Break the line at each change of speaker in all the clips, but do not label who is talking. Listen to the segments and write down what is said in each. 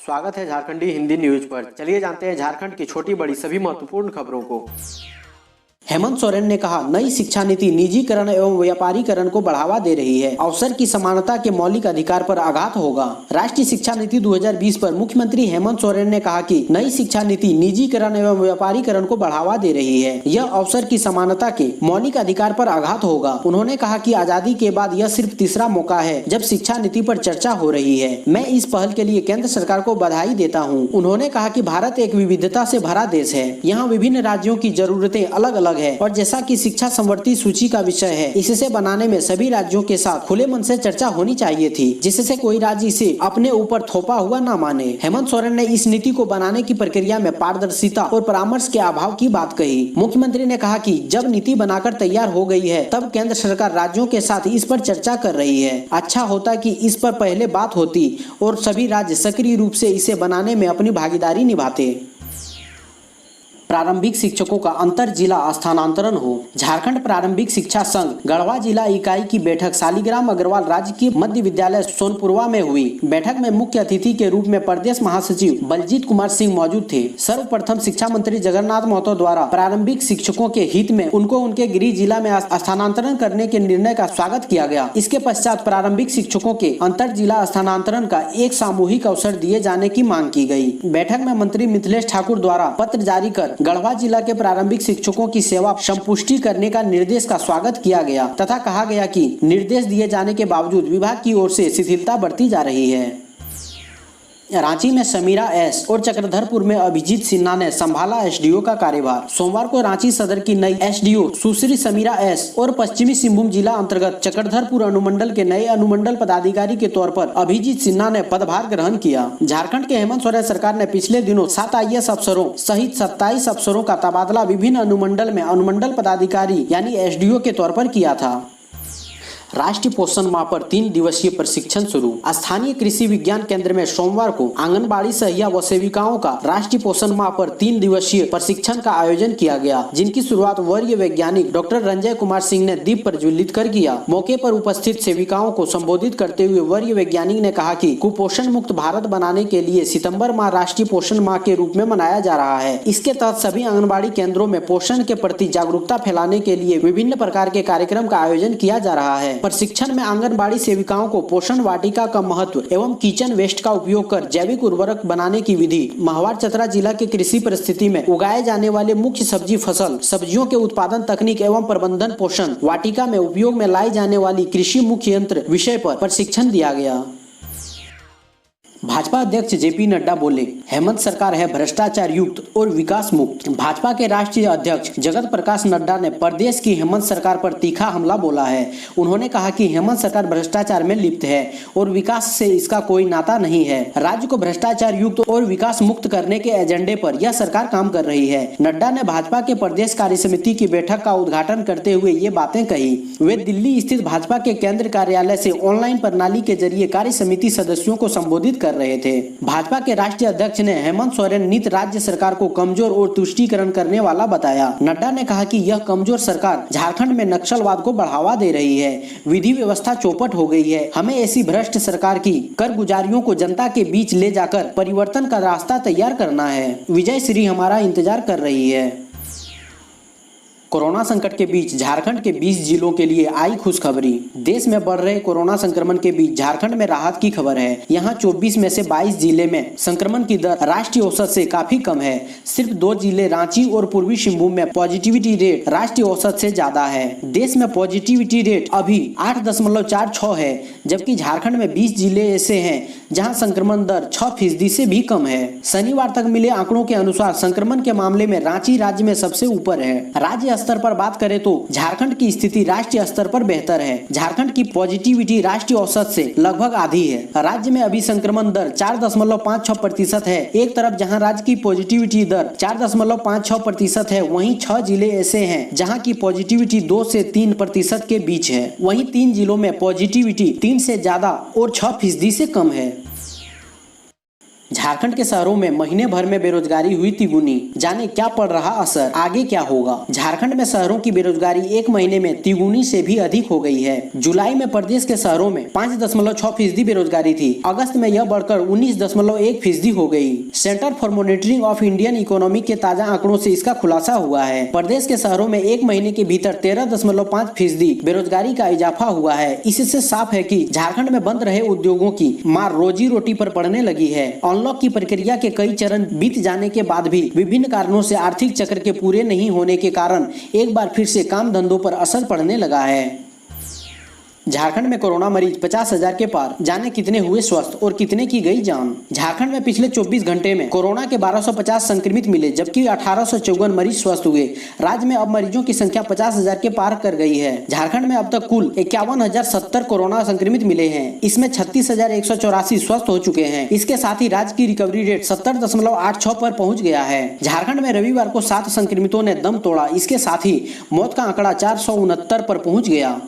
स्वागत है झारखंडी हिंदी न्यूज पर। चलिए जानते हैं झारखंड की छोटी बड़ी सभी महत्वपूर्ण खबरों को।
हेमंत सोरेन ने कहा, नई शिक्षा नीति निजीकरण एवं व्यापारीकरण को बढ़ावा दे रही है, अवसर की समानता के मौलिक अधिकार पर आघात होगा। राष्ट्रीय शिक्षा नीति 2020 पर मुख्यमंत्री हेमंत सोरेन ने कहा कि नई शिक्षा नीति निजीकरण एवं व्यापारीकरण को बढ़ावा दे रही है, यह अवसर की समानता के मौलिक अधिकार पर आघात होगा। उन्होंने कहा कि आजादी के बाद यह सिर्फ तीसरा मौका है जब शिक्षा नीति पर चर्चा हो रही है। मैं इस पहल के लिए केंद्र सरकार को बधाई देता हूँ। उन्होंने कहा कि भारत एक विविधता से भरा देश है, यहाँ विभिन्न राज्यों की जरूरतें अलग अलग है और जैसा कि शिक्षा संवर्ती सूची का विषय है, इससे बनाने में सभी राज्यों के साथ खुले मन से चर्चा होनी चाहिए थी, जिससे कोई राज्य इसे अपने ऊपर थोपा हुआ न माने। हेमंत सोरेन ने इस नीति को बनाने की प्रक्रिया में पारदर्शिता और परामर्श के अभाव की बात कही। मुख्यमंत्री ने कहा कि जब नीति बनाकर तैयार हो गई है तब केंद्र सरकार राज्यों के साथ इस पर चर्चा कर रही है। अच्छा होता कि इस पर पहले बात होती और सभी राज्य सक्रिय रूप से इसे बनाने में अपनी भागीदारी निभाते। प्रारंभिक शिक्षकों का अंतर जिला स्थानांतरण हो। झारखंड प्रारंभिक शिक्षा संघ गढ़वा जिला इकाई की बैठक शालिग्राम अग्रवाल राजकीय मध्य विद्यालय सोनपुरवा में हुई। बैठक में मुख्य अतिथि के रूप में प्रदेश महासचिव बलजीत कुमार सिंह मौजूद थे। सर्वप्रथम शिक्षा मंत्री जगन्नाथ महतो द्वारा प्रारंभिक शिक्षकों के हित में उनको उनके गृह जिला में स्थानांतरण करने के निर्णय का स्वागत किया गया। इसके पश्चात प्रारंभिक शिक्षकों के अंतर जिला स्थानांतरण का एक सामूहिक अवसर दिए जाने की मांग की गई। बैठक में मंत्री मिथिलेश ठाकुर द्वारा पत्र जारी कर गढ़वा जिला के प्रारंभिक शिक्षकों की सेवा संपुष्टि करने का निर्देश का स्वागत किया गया तथा कहा गया कि निर्देश दिए जाने के बावजूद विभाग की ओर से शिथिलता बरती जा रही है। रांची में समीरा एस और चक्रधरपुर में अभिजीत सिन्हा ने संभाला एसडीओ का कार्यभार। सोमवार को रांची सदर की नई एसडीओ सुश्री समीरा एस और पश्चिमी सिंहभूम जिला अंतर्गत चक्रधरपुर अनुमंडल के नए अनुमंडल पदाधिकारी के तौर पर अभिजीत सिन्हा ने पदभार ग्रहण किया। झारखंड के हेमंत सोरेन सरकार ने पिछले दिनों 7 IAS अफसरों सहित 27 अफसरों का तबादला विभिन्न अनुमंडल में अनुमंडल पदाधिकारी यानी एसडीओ के तौर पर किया था। राष्ट्रीय पोषण माह पर 3 दिवसीय प्रशिक्षण शुरू। स्थानीय कृषि विज्ञान केंद्र में सोमवार को आंगनबाड़ी सहिया व सेविकाओं का राष्ट्रीय पोषण माह पर 3 दिवसीय प्रशिक्षण का आयोजन किया गया, जिनकी शुरुआत वरीय वैज्ञानिक डॉक्टर रंजय कुमार सिंह ने दीप प्रज्वलित कर किया। मौके पर उपस्थित सेविकाओं को संबोधित करते हुए वरीय वैज्ञानिक ने कहा कि कुपोषण मुक्त भारत बनाने के लिए सितम्बर माह राष्ट्रीय पोषण माह के रूप में मनाया जा रहा है। इसके तहत सभी आंगनबाड़ी केंद्रों में पोषण के प्रति जागरूकता फैलाने के लिए विभिन्न प्रकार के कार्यक्रम का आयोजन किया जा रहा है। प्रशिक्षण में आंगनबाड़ी सेविकाओं को पोषण वाटिका का महत्व एवं किचन वेस्ट का उपयोग कर जैविक उर्वरक बनाने की विधि, महवार चतरा जिला के कृषि परिस्थिति में उगाए जाने वाले मुख्य सब्जी फसल, सब्जियों के उत्पादन तकनीक एवं प्रबंधन, पोषण वाटिका में उपयोग में लाई जाने वाली कृषि मुख्य यंत्र विषय पर प्रशिक्षण दिया गया। भाजपा अध्यक्ष जेपी नड्डा बोले, हेमंत सरकार है भ्रष्टाचार युक्त और विकास मुक्त। भाजपा के राष्ट्रीय अध्यक्ष जगत प्रकाश नड्डा ने प्रदेश की हेमंत सरकार पर तीखा हमला बोला है। उन्होंने कहा कि हेमंत सरकार भ्रष्टाचार में लिप्त है और विकास से इसका कोई नाता नहीं है। राज्य को भ्रष्टाचार युक्त और विकास मुक्त करने के एजेंडे पर यह सरकार काम कर रही है। नड्डा ने भाजपा के प्रदेश कार्य समिति की बैठक का उद्घाटन करते हुए ये बातें कही। वे दिल्ली स्थित भाजपा के केंद्र कार्यालय से ऑनलाइन प्रणाली के जरिए कार्य समिति सदस्यों को संबोधित कर रहे थे। भाजपा के राष्ट्रीय अध्यक्ष ने हेमंत सोरेन नीत राज्य सरकार को कमजोर और तुष्टीकरण करने वाला बताया। नड्डा ने कहा कि यह कमजोर सरकार झारखंड में नक्सलवाद को बढ़ावा दे रही है, विधि व्यवस्था चौपट हो गई है। हमें ऐसी भ्रष्ट सरकार की कर गुजारियों को जनता के बीच ले जाकर परिवर्तन का रास्ता तैयार करना है। विजय श्री हमारा इंतजार कर रही है। कोरोना संकट के बीच झारखंड के 20 जिलों के लिए आई खुशखबरी। देश में बढ़ रहे कोरोना संक्रमण के बीच झारखंड में राहत की खबर है। यहाँ 24 में से 22 जिले में संक्रमण की दर राष्ट्रीय औसत से काफी कम है। सिर्फ 2 जिले रांची और पूर्वी सिंहभूम में पॉजिटिविटी रेट राष्ट्रीय औसत से ज्यादा है। देश में पॉजिटिविटी रेट अभी 8.46 है, जबकि झारखंड में 20 जिले ऐसे हैं जहाँ संक्रमण दर 6% से भी कम है। शनिवार तक मिले आंकड़ों के अनुसार संक्रमण के मामले में रांची राज्य में सबसे ऊपर है। राज्य स्तर पर बात करें तो झारखंड की स्थिति राष्ट्रीय स्तर पर बेहतर है। झारखंड की पॉजिटिविटी राष्ट्रीय औसत से लगभग आधी है। राज्य में अभी संक्रमण दर 4.56% है। एक तरफ जहां राज्य की पॉजिटिविटी दर 4.56% है, वहीं 6 जिले ऐसे हैं जहां की पॉजिटिविटी 2 से 3% के बीच है। वहीं 3 जिलों में पॉजिटिविटी 3 से ज्यादा और 6% से कम है। झारखंड के शहरों में महीने भर में बेरोजगारी हुई तिगुनी, जाने क्या पड़ रहा असर, आगे क्या होगा। झारखंड में शहरों की बेरोजगारी एक महीने में तिगुनी से भी अधिक हो गई है। जुलाई में प्रदेश के शहरों में 5.6% बेरोजगारी थी। अगस्त में यह बढ़कर 19.1% हो गई। Centre for monitoring of Indian economy के ताजा आंकड़ों से इसका खुलासा हुआ है। प्रदेश के शहरों में एक महीने के भीतर 13.5% बेरोजगारी का इजाफा हुआ है। इससे साफ है कि झारखंड में बंद रहे उद्योगों की मार रोजी रोटी पर पड़ने लगी है। अनलॉक की प्रक्रिया के कई चरण बीत जाने के बाद भी विभिन्न कारणों से आर्थिक चक्र के पूरे नहीं होने के कारण एक बार फिर से काम धंधों पर असर पड़ने लगा है। झारखंड में कोरोना मरीज 50,000 के पार, जाने कितने हुए स्वस्थ और कितने की गई जान। झारखंड में पिछले 24 घंटे में कोरोना के 1250 संक्रमित मिले, जबकि 1854 मरीज स्वस्थ हुए। राज्य में अब मरीजों की संख्या 50,000 के पार कर गई है। झारखंड में अब तक कुल 51,070 कोरोना संक्रमित मिले हैं। इसमें 36,184 स्वस्थ हो चुके हैं। इसके साथ ही राज्य की रिकवरी रेट 70.86 पर पहुंच गया है। झारखंड में रविवार को 7 संक्रमितों ने दम तोड़ा। इसके साथ ही मौत का आंकड़ा 469 पर पहुंच गया।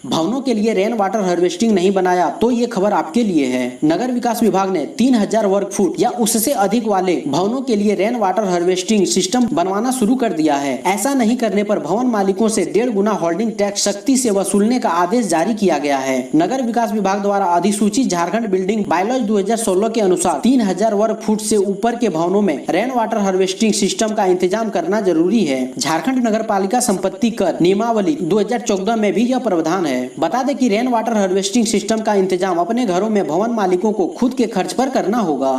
भवनों के लिए रेन वाटर हार्वेस्टिंग नहीं बनाया तो ये खबर आपके लिए है। नगर विकास विभाग ने 3000 वर्ग फुट या उससे अधिक वाले भवनों के लिए रेन वाटर हार्वेस्टिंग सिस्टम बनवाना शुरू कर दिया है। ऐसा नहीं करने पर भवन मालिकों से 1.5 गुना होल्डिंग टैक्स सख्ती से वसूलने का आदेश जारी किया गया है। नगर विकास विभाग द्वारा अधिसूचित झारखंड बिल्डिंग बायलॉज 2016 के अनुसार 3000 वर्ग फुट से ऊपर के भवनों में रेन वाटर हार्वेस्टिंग सिस्टम का इंतजाम करना जरूरी है। झारखंड नगर पालिका संपत्ति कर नियमावली 2014 में भी यह प्रावधान है। बता दें कि रेन वाटर हार्वेस्टिंग सिस्टम का इंतजाम अपने घरों में भवन मालिकों को खुद के खर्च पर करना होगा।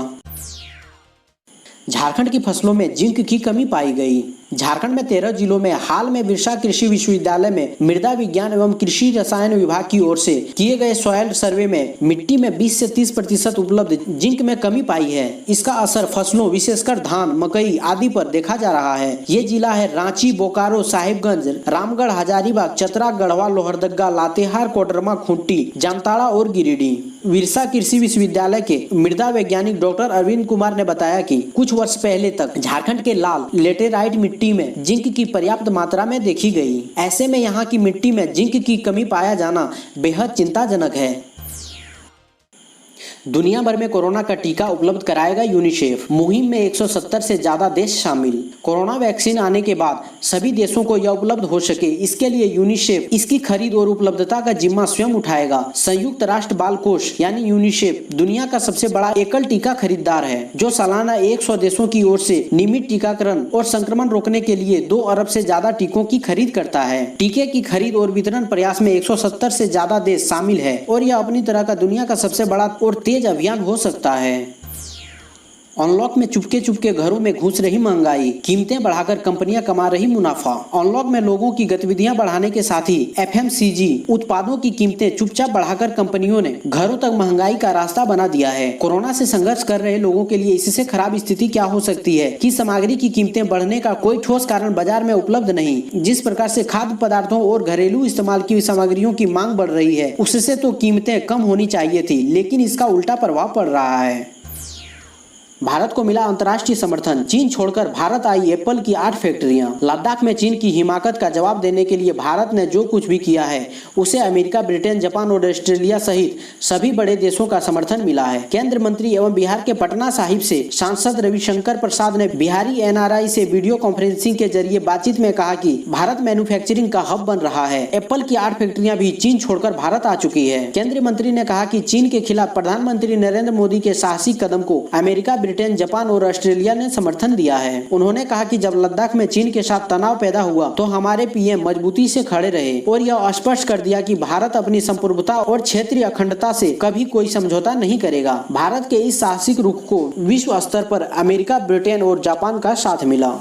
झारखंड की फसलों में जिंक की कमी पाई गई। झारखंड में 13 जिलों में हाल में बिरसा कृषि विश्वविद्यालय में मृदा विज्ञान एवं कृषि रसायन विभाग की ओर से किए गए सॉयल सर्वे में मिट्टी में 20 से 30% उपलब्ध जिंक में कमी पाई है। इसका असर फसलों विशेषकर धान, मकई आदि पर देखा जा रहा है। ये जिला है रांची, बोकारो, साहिबगंज, रामगढ़, हजारीबाग, चतरा, गढ़वा, लोहरदगा, लातेहार, कोडरमा, खूंटी, जामताड़ा और गिरिडीह। बिरसा कृषि विश्वविद्यालय के मृदा वैज्ञानिक डॉक्टर अरविंद कुमार ने बताया कि कुछ वर्ष पहले तक झारखंड के लाल लेटेराइट मिट्टी में जिंक की पर्याप्त मात्रा में देखी गई। ऐसे में यहाँ की मिट्टी में जिंक की कमी पाया जाना बेहद चिंताजनक है। दुनिया भर में कोरोना का टीका उपलब्ध कराएगा यूनिसेफ। मुहिम में 170 से ज्यादा देश शामिल। कोरोना वैक्सीन आने के बाद सभी देशों को यह उपलब्ध हो सके, इसके लिए यूनिसेफ इसकी खरीद और उपलब्धता का जिम्मा स्वयं उठाएगा। संयुक्त राष्ट्र बाल कोष यानी यूनिसेफ दुनिया का सबसे बड़ा एकल टीका खरीदार है, जो सालाना 100 देशों की ओर से नियमित टीकाकरण और संक्रमण रोकने के लिए 2 अरब से ज्यादा टीकों की खरीद करता है। टीके की खरीद और वितरण प्रयास में 170 से ज्यादा देश शामिल है और यह अपनी तरह का दुनिया का सबसे बड़ा और तेज अभियान हो सकता है। अनलॉक में चुपके चुपके घरों में घुस रही महंगाई, कीमतें बढ़ाकर कंपनियां कमा रही मुनाफा। अनलॉक में लोगों की गतिविधियां बढ़ाने के साथ ही एफएमसीजी उत्पादों की कीमतें चुपचाप बढ़ाकर कंपनियों ने घरों तक महंगाई का रास्ता बना दिया है। कोरोना से संघर्ष कर रहे लोगों के लिए इससे खराब स्थिति क्या हो सकती है कि सामग्री की कीमतें बढ़ने का कोई ठोस कारण बाजार में उपलब्ध नहीं। जिस प्रकार से खाद्य पदार्थों और घरेलू इस्तेमाल की सामग्रियों की मांग बढ़ रही है, उससे तो कीमतें कम होनी चाहिए थी, लेकिन इसका उल्टा प्रभाव पड़ रहा है। भारत को मिला अंतर्राष्ट्रीय समर्थन। चीन छोड़कर भारत आई एप्पल की 8 फैक्ट्रियां। लद्दाख में चीन की हिमाकत का जवाब देने के लिए भारत ने जो कुछ भी किया है, उसे अमेरिका, ब्रिटेन, जापान और ऑस्ट्रेलिया सहित सभी बड़े देशों का समर्थन मिला है। केंद्र मंत्री एवं बिहार के पटना साहिब से सांसद रविशंकर प्रसाद ने बिहारी एनआरआई से वीडियो कॉन्फ्रेंसिंग के जरिए बातचीत में कहा कि भारत मैन्युफैक्चरिंग का हब बन रहा है। एप्पल की 8 फैक्ट्रियां भी चीन छोड़कर भारत आ चुकी है। केंद्रीय मंत्री ने कहा कि चीन के खिलाफ प्रधानमंत्री नरेंद्र मोदी के साहसिक कदम को अमेरिका, ब्रिटेन, जापान और ऑस्ट्रेलिया ने समर्थन दिया है। उन्होंने कहा कि जब लद्दाख में चीन के साथ तनाव पैदा हुआ तो हमारे पीएम मजबूती से खड़े रहे और यह स्पष्ट कर दिया कि भारत अपनी संप्रभुता और क्षेत्रीय अखंडता से कभी कोई समझौता नहीं करेगा। भारत के इस साहसिक रुख को विश्व स्तर पर अमेरिका, ब्रिटेन और जापान का साथ मिला।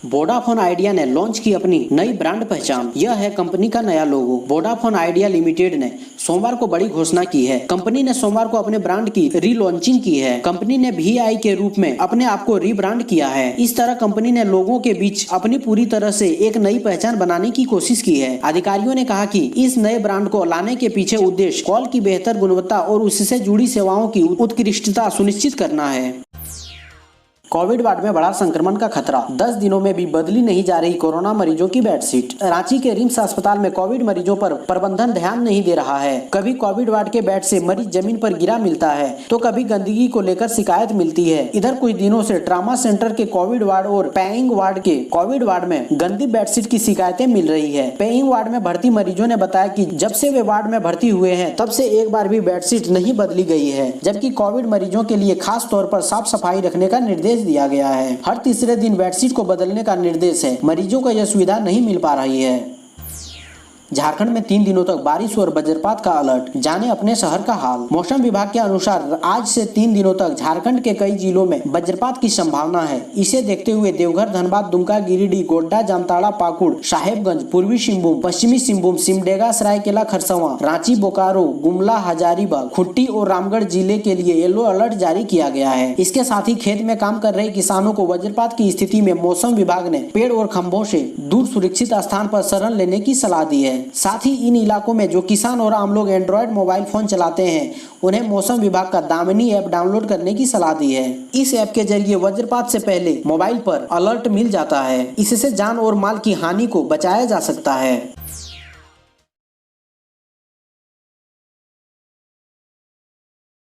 वोडाफोन आइडिया ने लॉन्च की अपनी नई ब्रांड पहचान। यह है कंपनी का नया लोगो। वोडाफोन आइडिया लिमिटेड ने सोमवार को बड़ी घोषणा की है। कंपनी ने सोमवार को अपने ब्रांड की रीलॉन्चिंग की है। कंपनी ने VI के रूप में अपने आप को रीब्रांड किया है। इस तरह कंपनी ने लोगों के बीच अपनी पूरी तरह से एक नई पहचान बनाने की कोशिश की है। अधिकारियों ने कहा कि इस नए ब्रांड को लाने के पीछे उद्देश्य कॉल की बेहतर गुणवत्ता और उससे जुड़ी सेवाओं की उत्कृष्टता सुनिश्चित करना है। कोविड वार्ड में बढ़ा संक्रमण का खतरा, 10 दिनों में भी बदली नहीं जा रही कोरोना मरीजों की बेडशीट। रांची के रिम्स अस्पताल में कोविड मरीजों पर प्रबंधन ध्यान नहीं दे रहा है। कभी कोविड वार्ड के बेड से मरीज जमीन पर गिरा मिलता है तो कभी गंदगी को लेकर शिकायत मिलती है। इधर कुछ दिनों से ट्रामा सेंटर के कोविड वार्ड और पेइंग वार्ड के कोविड वार्ड में गंदी बेडशीट की शिकायतें मिल रही है। पेइंग वार्ड में भर्ती मरीजों ने बताया कि जब से वे वार्ड में भर्ती हुए हैं तब से एक बार भी बेडशीट नहीं बदली गई है, जबकि कोविड मरीजों के लिए खास तौर पर साफ सफाई रखने का निर्देश दिया गया है। हर तीसरे दिन बेडशीट को बदलने का निर्देश है। मरीजों को यह सुविधा नहीं मिल पा रही है। झारखंड में 3 दिनों तक बारिश और वज्रपात का अलर्ट, जाने अपने शहर का हाल। मौसम विभाग के अनुसार आज से 3 दिनों तक झारखंड के कई जिलों में वज्रपात की संभावना है। इसे देखते हुए देवघर, धनबाद, दुमका, गिरिडीह, गोड्डा, जामताड़ा, पाकुड़, साहेबगंज, पूर्वी सिंहभूम, पश्चिमी सिंहभूम, सिमडेगा, सरायकेला खरसावां, रांची, बोकारो, गुमला, हजारीबाग, खूंटी और रामगढ़ जिले के लिए येलो अलर्ट जारी किया गया है। इसके साथ ही खेत में काम कर रहे किसानों को वज्रपात की स्थिति में मौसम विभाग ने पेड़ और खंभों से दूर सुरक्षित स्थान पर शरण लेने की सलाह दी है। साथ ही इन इलाकों में जो किसान और आम लोग एंड्रॉयड मोबाइल फोन चलाते हैं उन्हें मौसम विभाग का दामिनी ऐप डाउनलोड करने की सलाह दी है। इस ऐप के जरिए वज्रपात से पहले मोबाइल पर अलर्ट मिल जाता है। इससे जान और माल की हानि को बचाया जा सकता है।